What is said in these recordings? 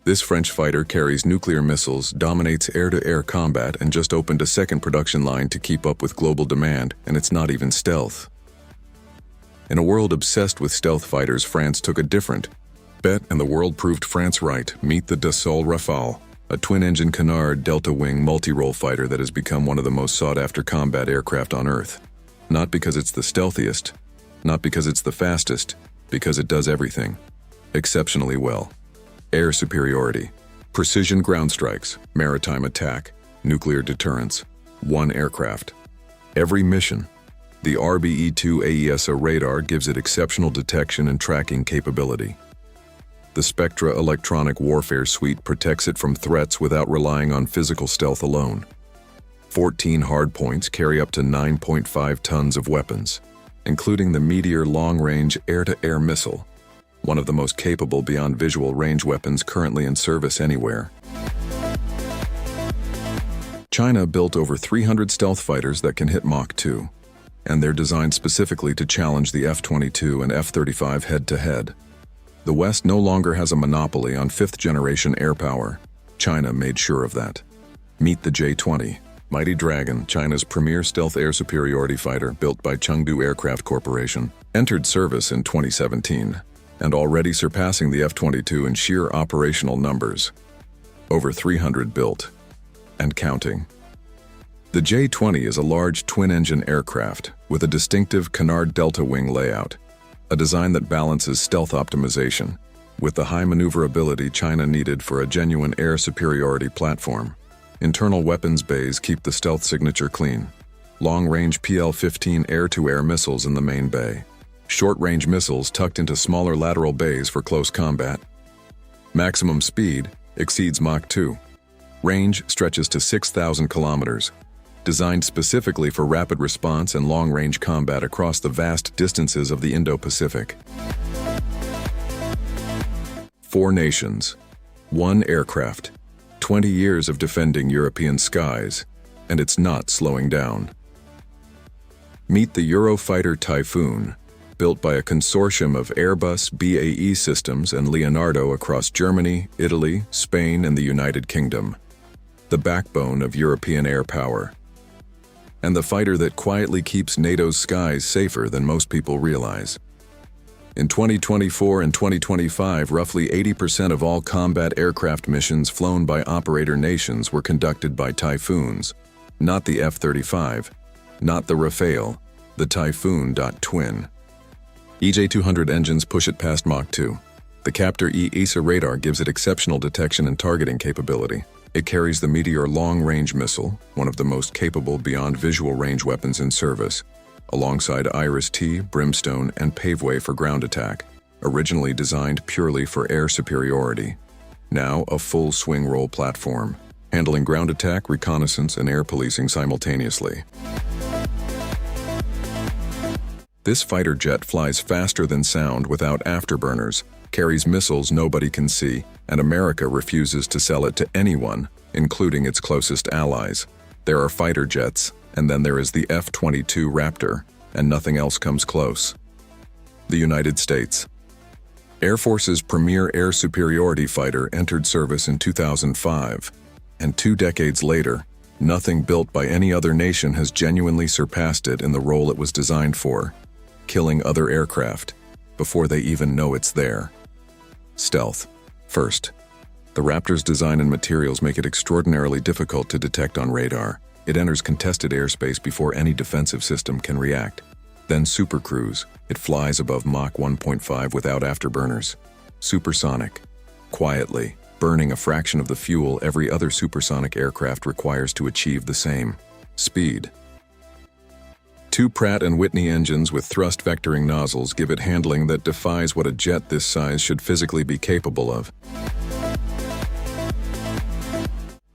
This French fighter carries nuclear missiles, dominates air-to-air combat, and just opened a second production line to keep up with global demand, and it's not even stealth. In a world obsessed with stealth fighters, France took a different bet, and the world proved France right. Meet the Dassault Rafale, a twin-engine Canard delta-wing multi-role fighter that has become one of the most sought-after combat aircraft on Earth. Not because it's the stealthiest, not because it's the fastest, because it does everything exceptionally well. Air superiority, precision ground strikes, maritime attack, nuclear deterrence, one aircraft. Every mission. The RBE-2 AESA radar gives it exceptional detection and tracking capability. The Spectra electronic warfare suite protects it from threats without relying on physical stealth alone. 14 hardpoints carry up to 9.5 tons of weapons, including the Meteor long-range air-to-air missile, one of the most capable beyond visual range weapons currently in service anywhere. China built over 300 stealth fighters that can hit Mach 2, and they're designed specifically to challenge the F-22 and F-35 head-to-head. The West no longer has a monopoly on fifth-generation air power. China made sure of that. Meet the J-20, Mighty Dragon, China's premier stealth air superiority fighter built by Chengdu Aircraft Corporation, entered service in 2017, and already surpassing the F-22 in sheer operational numbers. Over 300 built, and counting. The J-20 is a large twin-engine aircraft with a distinctive Canard delta wing layout, a design that balances stealth optimization with the high maneuverability China needed for a genuine air superiority platform. Internal weapons bays keep the stealth signature clean. Long-range PL-15 air-to-air missiles in the main bay. Short-range missiles tucked into smaller lateral bays for close combat. Maximum speed exceeds Mach 2. Range stretches to 6,000 kilometers. Designed specifically for rapid response and long-range combat across the vast distances of the Indo-Pacific. 4 nations, 1 aircraft, 20 years of defending European skies, and it's not slowing down. Meet the Eurofighter Typhoon, built by a consortium of Airbus, BAE Systems, and Leonardo across Germany, Italy, Spain, and the United Kingdom. The backbone of European air power. And the fighter that quietly keeps NATO's skies safer than most people realize. In 2024 and 2025, roughly 80% of all combat aircraft missions flown by operator nations were conducted by Typhoons, not the F-35, not the Rafale, the Typhoon. EJ-200 engines push it past Mach 2. The Captor E-ESA radar gives it exceptional detection and targeting capability. It carries the Meteor long-range missile, one of the most capable beyond visual range weapons in service, alongside Iris-T, Brimstone, and Paveway for ground attack, originally designed purely for air superiority. Now a full swing-roll platform, handling ground attack, reconnaissance, and air policing simultaneously. This fighter jet flies faster than sound without afterburners, carries missiles nobody can see, and America refuses to sell it to anyone, including its closest allies. There are fighter jets, and then there is the F-22 Raptor, and nothing else comes close. The United States. Air Force's premier air superiority fighter entered service in 2005, and 2 decades later, nothing built by any other nation has genuinely surpassed it in the role it was designed for, killing other aircraft before they even know it's there. Stealth. First, the Raptor's design and materials make it extraordinarily difficult to detect on radar. It enters contested airspace before any defensive system can react. Then supercruise. It flies above Mach 1.5 without afterburners. Supersonic. Quietly, burning a fraction of the fuel every other supersonic aircraft requires to achieve the same speed. 2 Pratt & Whitney engines with thrust vectoring nozzles give it handling that defies what a jet this size should physically be capable of.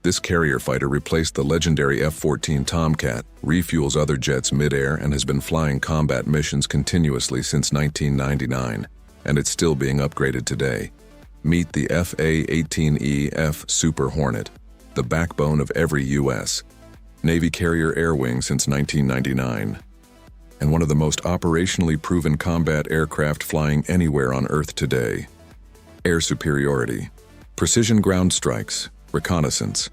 This carrier fighter replaced the legendary F-14 Tomcat, refuels other jets mid-air, and has been flying combat missions continuously since 1999, and it's still being upgraded today. Meet the FA-18E F Super Hornet, the backbone of every U.S. Navy carrier air wing since 1999, and one of the most operationally proven combat aircraft flying anywhere on Earth today. Air superiority. precision ground strikes, reconnaissance,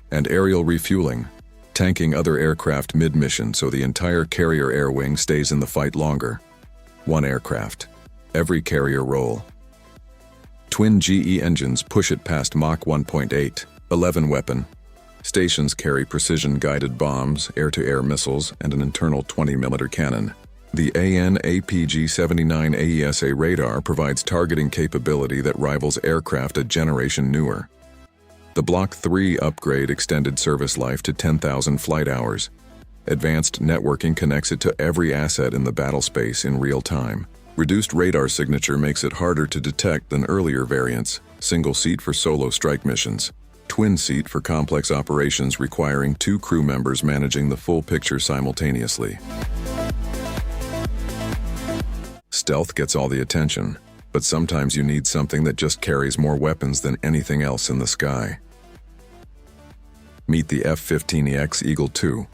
and aerial refueling, tanking other aircraft mid-mission so the entire carrier air wing stays in the fight longer. One aircraft, every carrier role. Twin GE engines push it past Mach 1.8, 11 weapon. Stations carry precision-guided bombs, air-to-air missiles, and an internal 20mm cannon. The AN/APG-79 AESA radar provides targeting capability that rivals aircraft a generation newer. The Block 3 upgrade extended service life to 10,000 flight hours. Advanced networking connects it to every asset in the battle space in real time. Reduced radar signature makes it harder to detect than earlier variants. Single seat for solo strike missions. Twin seat for complex operations requiring 2 crew members managing the full picture simultaneously. Stealth gets all the attention, but sometimes you need something that just carries more weapons than anything else in the sky. Meet the F-15EX Eagle II,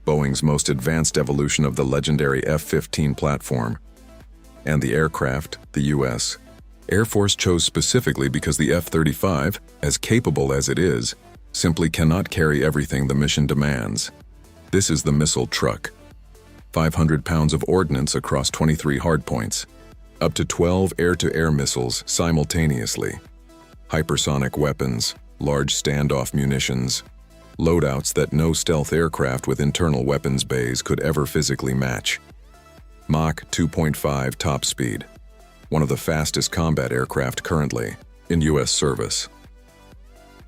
Boeing's most advanced evolution of the legendary F-15 platform. And the aircraft, the U.S. Air Force chose specifically because the F-35, as capable as it is, simply cannot carry everything the mission demands. This is the missile truck. 500 pounds of ordnance across 23 hardpoints. Up to 12 air-to-air missiles simultaneously. Hypersonic weapons, large standoff munitions. Loadouts that no stealth aircraft with internal weapons bays could ever physically match. Mach 2.5 top speed. One of the fastest combat aircraft currently in U.S. service.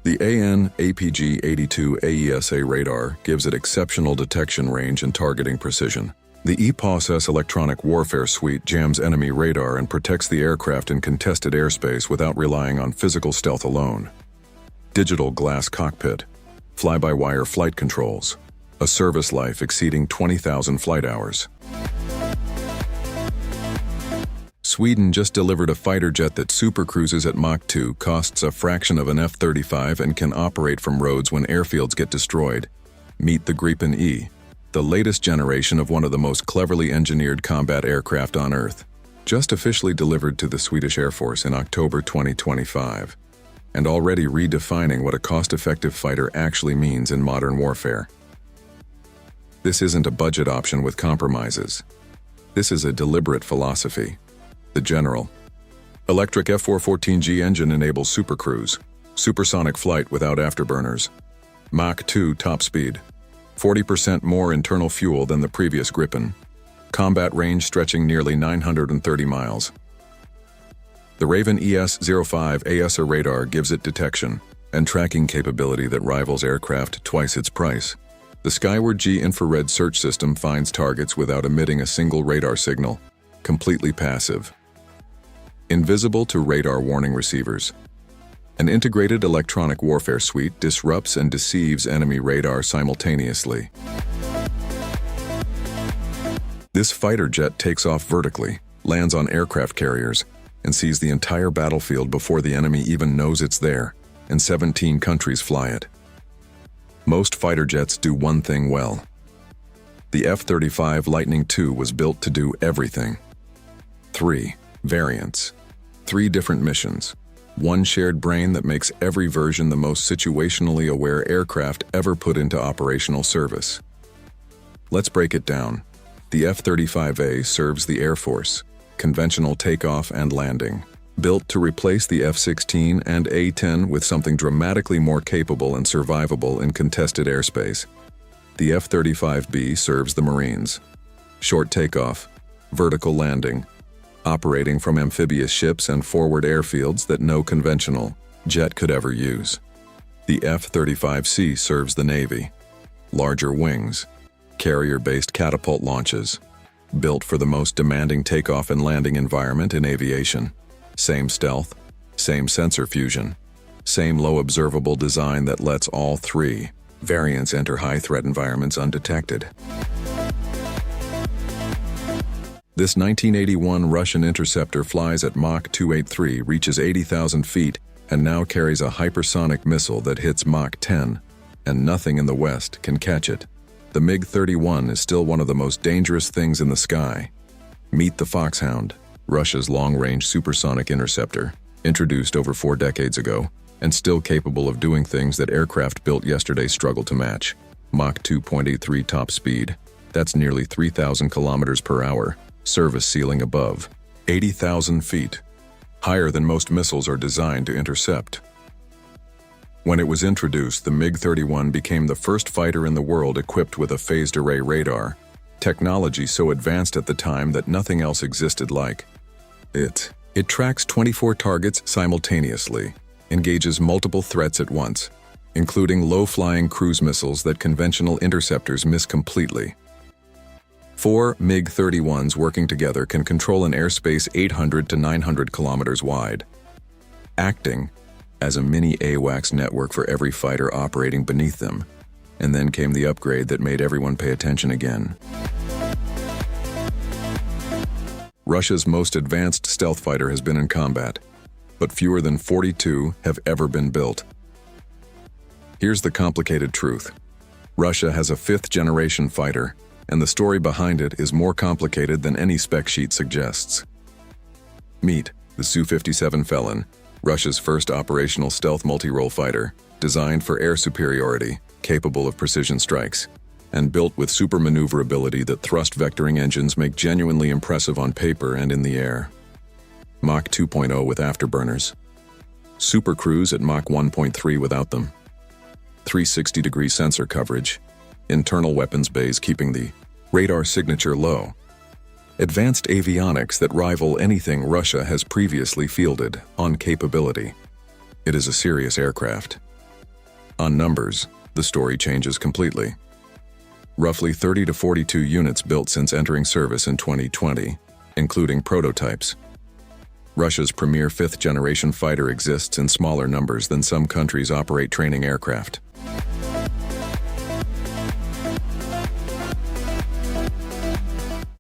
The AN/APG-82 AESA radar gives it exceptional detection range and targeting precision. The EPOS-S electronic warfare suite jams enemy radar and protects the aircraft in contested airspace without relying on physical stealth alone. Digital glass cockpit, fly-by-wire flight controls, a service life exceeding 20,000 flight hours. Sweden just delivered a fighter jet that supercruises at Mach 2, costs a fraction of an F-35, and can operate from roads when airfields get destroyed. Meet the Gripen E, the latest generation of one of the most cleverly engineered combat aircraft on Earth, just officially delivered to the Swedish Air Force in October 2025, and already redefining what a cost-effective fighter actually means in modern warfare. This isn't a budget option with compromises. This is a deliberate philosophy. The General. Electric F414G engine enables supercruise, supersonic flight without afterburners. Mach 2 top speed. 40% more internal fuel than the previous Gripen. Combat range stretching nearly 930 miles. The Raven ES-05 AESA radar gives it detection and tracking capability that rivals aircraft twice its price. The Skyward G infrared search system finds targets without emitting a single radar signal. Completely passive. Invisible to radar warning receivers. An integrated electronic warfare suite disrupts and deceives enemy radar simultaneously. This fighter jet takes off vertically, lands on aircraft carriers, and sees the entire battlefield before the enemy even knows it's there, and 17 countries fly it. Most fighter jets do one thing well. The F-35 Lightning II was built to do everything. 3 variants. 3 different missions. 1 shared brain that makes every version the most situationally aware aircraft ever put into operational service. Let's break it down. The F-35A serves the Air Force, conventional takeoff and landing. Built to replace the F-16 and A-10 with something dramatically more capable and survivable in contested airspace. The F-35B serves the Marines. Short takeoff, vertical landing, operating from amphibious ships and forward airfields that no conventional jet could ever use. The F-35C serves the Navy. Larger wings, carrier-based catapult launches, built for the most demanding takeoff and landing environment in aviation. Same stealth, same sensor fusion, same low observable design that lets all 3 variants enter high-threat environments undetected. This 1981 Russian interceptor flies at Mach 283, reaches 80,000 feet, and now carries a hypersonic missile that hits Mach 10, and nothing in the West can catch it. The MiG-31 is still one of the most dangerous things in the sky. Meet the Foxhound, Russia's long-range supersonic interceptor. Introduced over 4 decades ago, and still capable of doing things that aircraft built yesterday struggle to match. Mach 2.83 top speed. That's nearly 3,000 kilometers per hour. Service ceiling above 80,000 feet. Higher than most missiles are designed to intercept. When it was introduced, the MiG-31 became the first fighter in the world equipped with a phased array radar, technology so advanced at the time that nothing else existed like it. It tracks 24 targets simultaneously, engages multiple threats at once, including low-flying cruise missiles that conventional interceptors miss completely. 4 MiG-31s working together can control an airspace 800 to 900 kilometers wide, acting as a mini AWACS network for every fighter operating beneath them. And then came the upgrade that made everyone pay attention again. Russia's most advanced stealth fighter has been in combat, but fewer than 42 have ever been built. Here's the complicated truth. Russia has a 5th-generation fighter, and the story behind it is more complicated than any spec sheet suggests. Meet the Su-57 Felon, Russia's first operational stealth multi-role fighter, designed for air superiority, capable of precision strikes, and built with super maneuverability that thrust vectoring engines make genuinely impressive on paper and in the air. Mach 2.0 with afterburners. Super cruise at Mach 1.3 without them. 360-degree sensor coverage. Internal weapons bays keeping the radar signature low. Advanced avionics that rival anything Russia has previously fielded on capability. It is a serious aircraft. On numbers, the story changes completely. Roughly 30 to 42 units built since entering service in 2020, including prototypes. Russia's premier 5th-generation fighter exists in smaller numbers than some countries operate training aircraft.